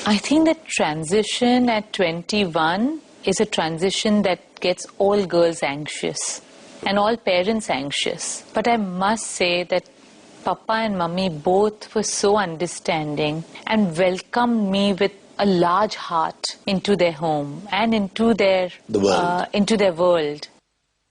I think that transition at 21 is a transition that gets all girls anxious and all parents anxious. But I must say that Papa and Mummy both were so understanding and welcomed me with a large heart into their home and into their world.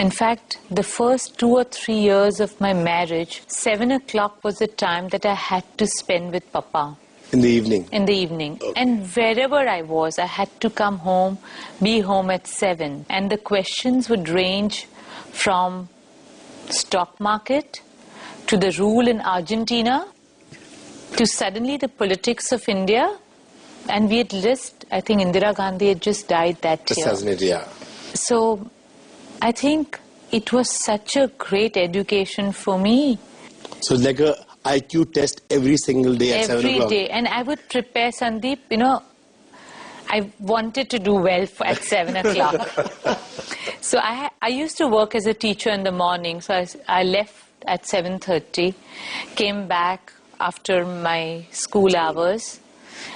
In fact, the first 2 or 3 years of my marriage, 7 o'clock was the time that I had to spend with Papa. In the evening? In the evening. Okay. And wherever I was, I had to come home, be home at 7. And the questions would range from stock market to the rule in Argentina to suddenly the politics of India. And we had I think Indira Gandhi had just died that year. Assassinated, yeah. So I think it was such a great education for me. So it's like a IQ test every single day at 7 o'clock? Every day. And I would prepare, Sandeep, you know, I wanted to do well at 7 o'clock. So I used to work as a teacher in the morning. So I left at 7:30, came back after my school hours,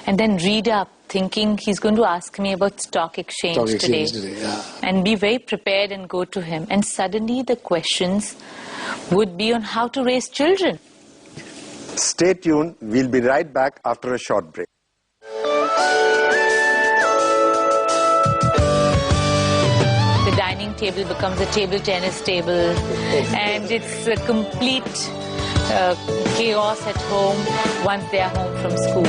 and then read up, thinking he's going to ask me about stock exchange today. Yeah. And be very prepared and go to him. And suddenly the questions would be on how to raise children. Stay tuned. We'll be right back after a short break. The dining table becomes a table tennis table, and it's a complete chaos at home once they are home from school.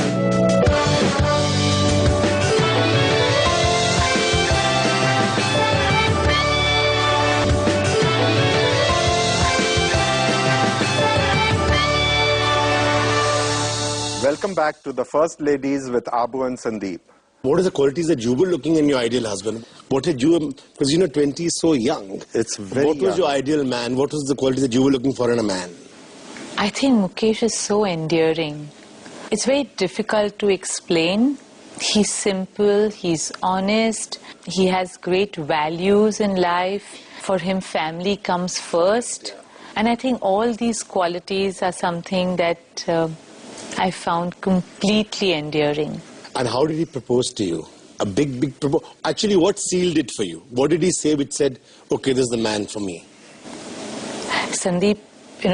Welcome back to the First Ladies with Abu and Sandeep. What are the qualities that you were looking in your ideal husband? What did you, because 20 is so young. It's very What was young. your ideal man? What was the quality that you were looking for in a man? I think Mukesh is so endearing. It's very difficult to explain. He's simple, he's honest, he has great values in life. For him, family comes first. And I think all these qualities are something that I found completely endearing. And how did he propose to you? A big proposal. Actually, what sealed it for you? What did he say which said, okay, this is the man for me? Sandeep,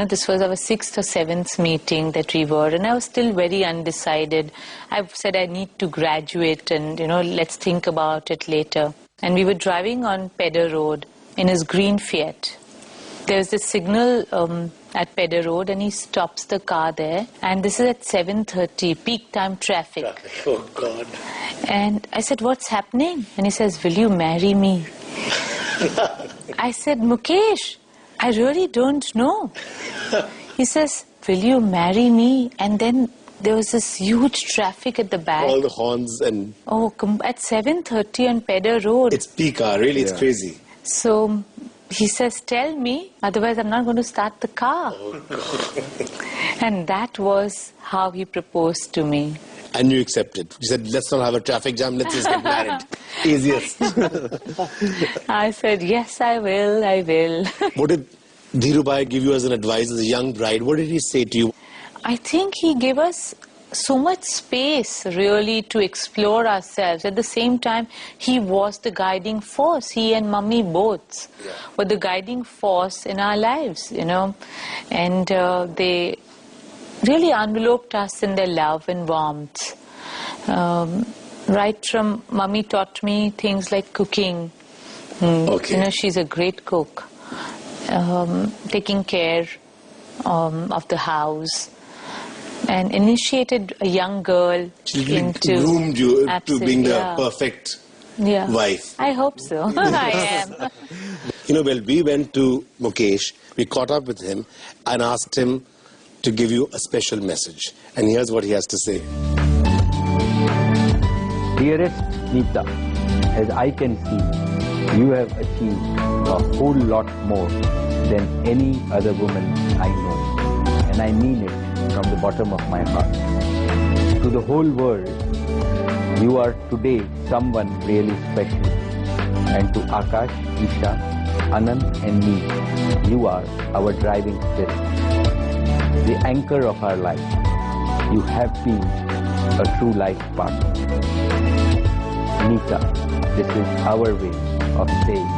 this was our 6th or 7th meeting that we were, and I was still very undecided. I said I need to graduate and, let's think about it later. And we were driving on Pedder Road in his green Fiat. There's this signal at Pedder Road, and he stops the car there. And this is at 7:30, peak time traffic. Oh, God. And I said, what's happening? And he says, will you marry me? I said, Mukesh, I really don't know. He says, will you marry me? And then there was this huge traffic at the back. All the horns and... Oh, at 7:30 on Pedder Road. It's peak hour, really, it's crazy. So he says, tell me, otherwise I'm not going to start the car. Oh, God. And that was how he proposed to me. And you accepted. You said, let's not have a traffic jam, let's just get married. Easiest. I said, yes, I will. What did Dhirubhai give you as an advice as a young bride? What did he say to you? I think he gave us so much space, really, to explore ourselves. At the same time, he was the guiding force. He and Mummy both were the guiding force in our lives, And they really enveloped us in their love and warmth. Right from Mummy taught me things like cooking. Okay. She's a great cook. Taking care of the house. And initiated a young girl into... groomed you to being the perfect wife. I hope so. I am. Well, we went to Mukesh, we caught up with him and asked him to give you a special message. And here's what he has to say. Dearest Nita, as I can see, you have achieved a whole lot more than any other woman I know. And I mean it from the bottom of my heart. To the whole world, you are today someone really special. And to Akash, Isha, Anand and me, you are our driving spirit. The anchor of our life. You have been a true life partner. Nita, this is our way of saying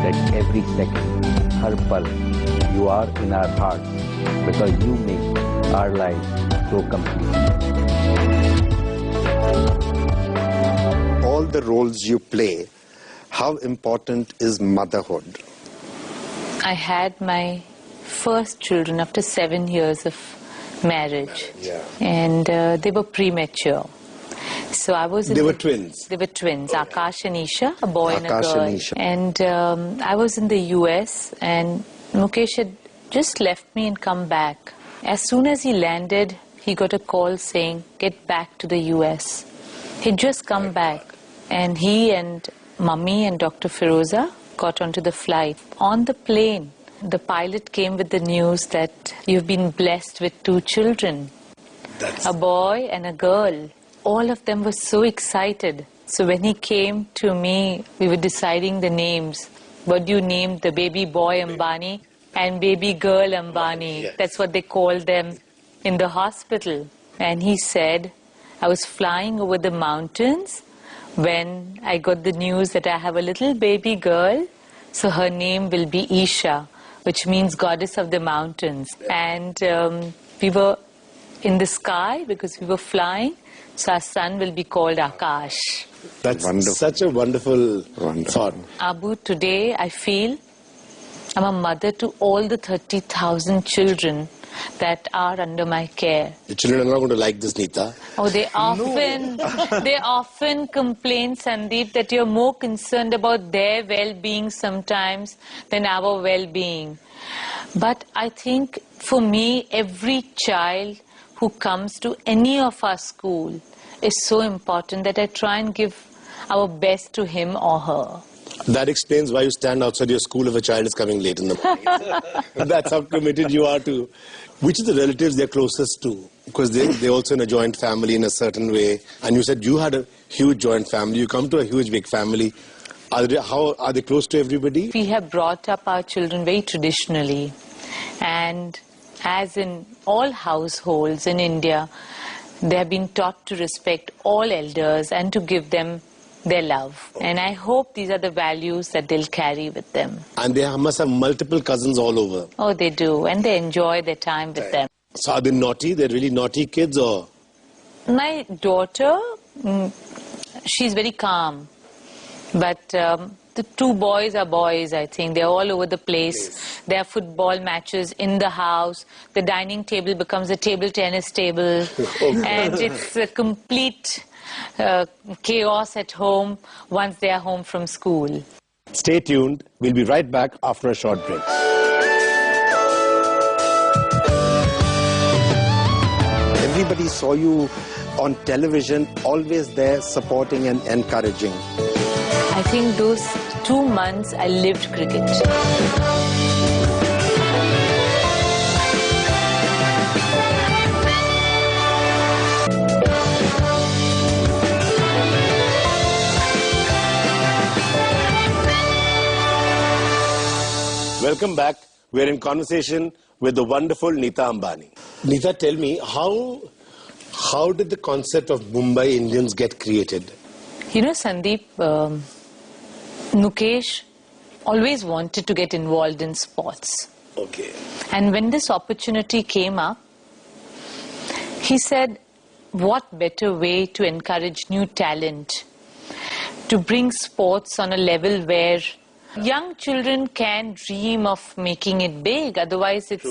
that every second, her pulse, you are in our hearts because you make our lives so complete. All the roles you play, how important is motherhood? I had my first children after 7 years of marriage. Yeah. And they were premature. So I was. They were twins. They were twins, Akash and Isha, a boy and a Akash girl. and Isha. And I was in the US, and Mukesh had just left me and come back. As soon as he landed, he got a call saying, "Get back to the US." He'd just come back, and he and Mummy and Dr. Firoza got onto the flight. On the plane, the pilot came with the news that you've been blessed with 2 children, a boy and a girl. All of them were so excited. So when he came to me, we were deciding the names. What do you name the baby boy Ambani and baby girl Ambani? Yes. That's what they called them in the hospital. And he said, I was flying over the mountains when I got the news that I have a little baby girl. So her name will be Isha, which means goddess of the mountains. And we were in the sky because we were flying. So our son will be called Akash. That's Wonderful. such a wonderful thought. Abu, today I feel I'm a mother to all the 30,000 children that are under my care. The children are not going to like this, Nita. Oh, they often complain, Sandeep, that you're more concerned about their well-being sometimes than our well-being. But I think for me, every child who comes to any of our school is so important that I try and give our best to him or her. That explains why you stand outside your school if a child is coming late in the morning. That's how committed you are to. Which are the relatives they're closest to? Because they're also in a joint family in a certain way. And you said you had a huge joint family. You come to a huge big family. Are they close to everybody? We have brought up our children very traditionally. And as in all households in India, they have been taught to respect all elders and to give them their love. And I hope these are the values that they'll carry with them. And they must have multiple cousins all over. Oh, they do. And they enjoy their time with them. So are they naughty? They're really naughty kids, or? My daughter, she's very calm. But the 2 boys are boys, I think. They're all over the place. There are football matches in the house. The dining table becomes a table tennis table. And it's a complete chaos at home once they are home from school. Stay tuned. We'll be right back after a short break. Everybody saw you on television, always there supporting and encouraging. I think those 2 months I lived cricket. Welcome back. We're in conversation with the wonderful Nita Ambani. Nita, tell me, how did the concept of Mumbai Indians get created? You know, Sandeep, Mukesh always wanted to get involved in sports. Okay. And when this opportunity came up, he said, what better way to encourage new talent, to bring sports on a level where young children can dream of making it big. Otherwise, it's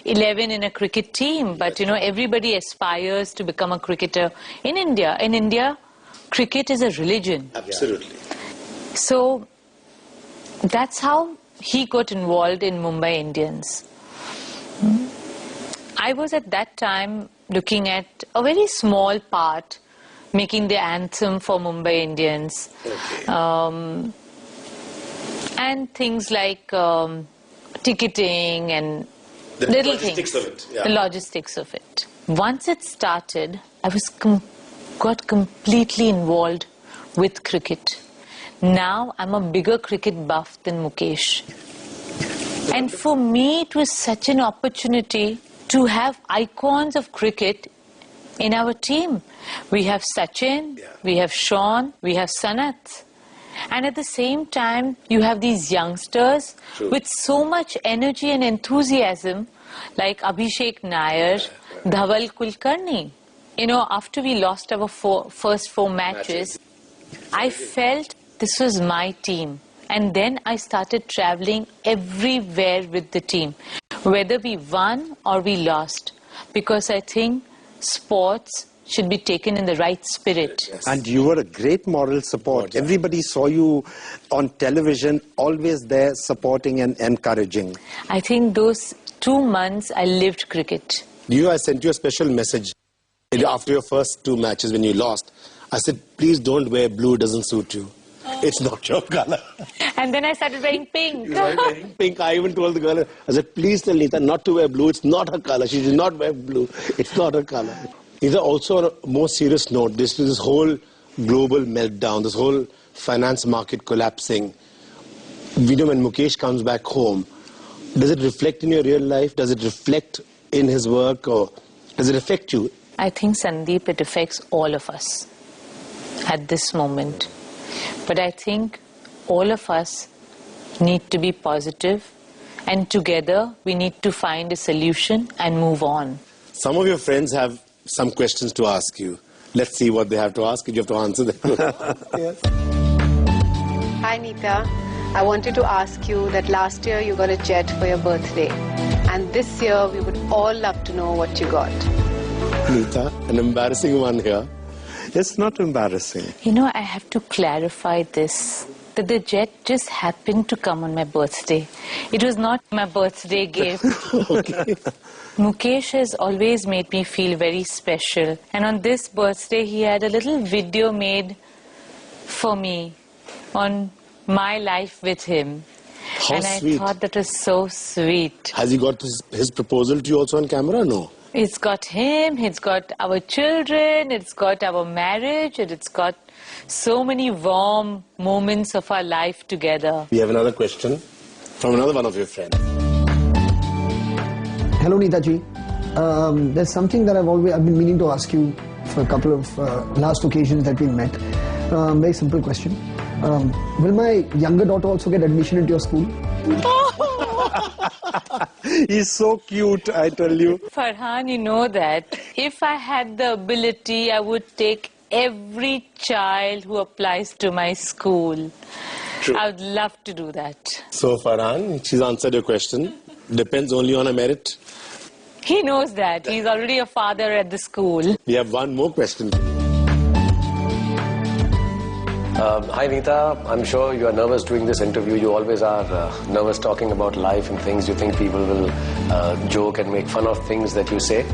11 in a cricket team. But, you know, everybody aspires to become a cricketer in India. In India, cricket is a religion. Absolutely. So that's how he got involved in Mumbai Indians. I was at that time looking at a very small part, making the anthem for Mumbai Indians. Okay. And things like ticketing and The little logistics things. of it, yeah. The logistics of it. Once it started, I was got completely involved with cricket. Now I'm a bigger cricket buff than Mukesh. And for me, it was such an opportunity to have icons of cricket in our team. We have Sachin, we have Sean, we have Sanat. And at the same time, you have these youngsters with so much energy and enthusiasm, like Abhishek Nair, Dhaval Kulkarni. You know, after we lost our first four matches, I felt this was my team. And then I started traveling everywhere with the team, whether we won or we lost. Because I think sports should be taken in the right spirit. Yes. And you were a great moral support. Everybody saw you on television, always there supporting and encouraging. I think those 2 months I lived cricket. I sent you a special message after your first 2 matches when you lost. I said, please don't wear blue, it doesn't suit you. It's not your color. And then I started wearing pink. You started wearing pink. I even told the girl, I said, please tell Nita not to wear blue. It's not her color. She should not wear blue. It's not her color. Nita, also on a more serious note, this whole global meltdown, this whole finance market collapsing. We know when Mukesh comes back home, does it reflect in your real life? Does it reflect in his work? Or does it affect you? I think, Sandeep, it affects all of us at this moment. But I think all of us need to be positive, and together we need to find a solution and move on. Some of your friends have some questions to ask you. Let's see what they have to ask. You have to answer them. Yes. Hi Nita, I wanted to ask you that last year you got a jet for your birthday, and this year we would all love to know what you got. Nita, an embarrassing one here. It's not embarrassing. You know, I have to clarify this, that the jet just happened to come on my birthday. It was not my birthday gift. Okay. Mukesh has always made me feel very special. And on this birthday, he had a little video made for me on my life with him. How and sweet. I thought that was so sweet. Has he got his proposal to you also on camera? No. It's got him, it's got our children, it's got our marriage, and it's got so many warm moments of our life together. We have another question from another one of your friends. Hello Nita ji. There's something that I've been meaning to ask you for a couple of last occasions that we met. Very simple question. Will my younger daughter also get admission into your school? He's so cute, I tell you. Farhan, you know that if I had the ability, I would take every child who applies to my school. True. I would love to do that. So Farhan, she's answered your question. Depends only on her merit. He knows that. He's already a father at the school. We have one more question. Hi Nita, I'm sure you are nervous doing this interview. You always are nervous talking about life and things. You think people will joke and make fun of things that you say.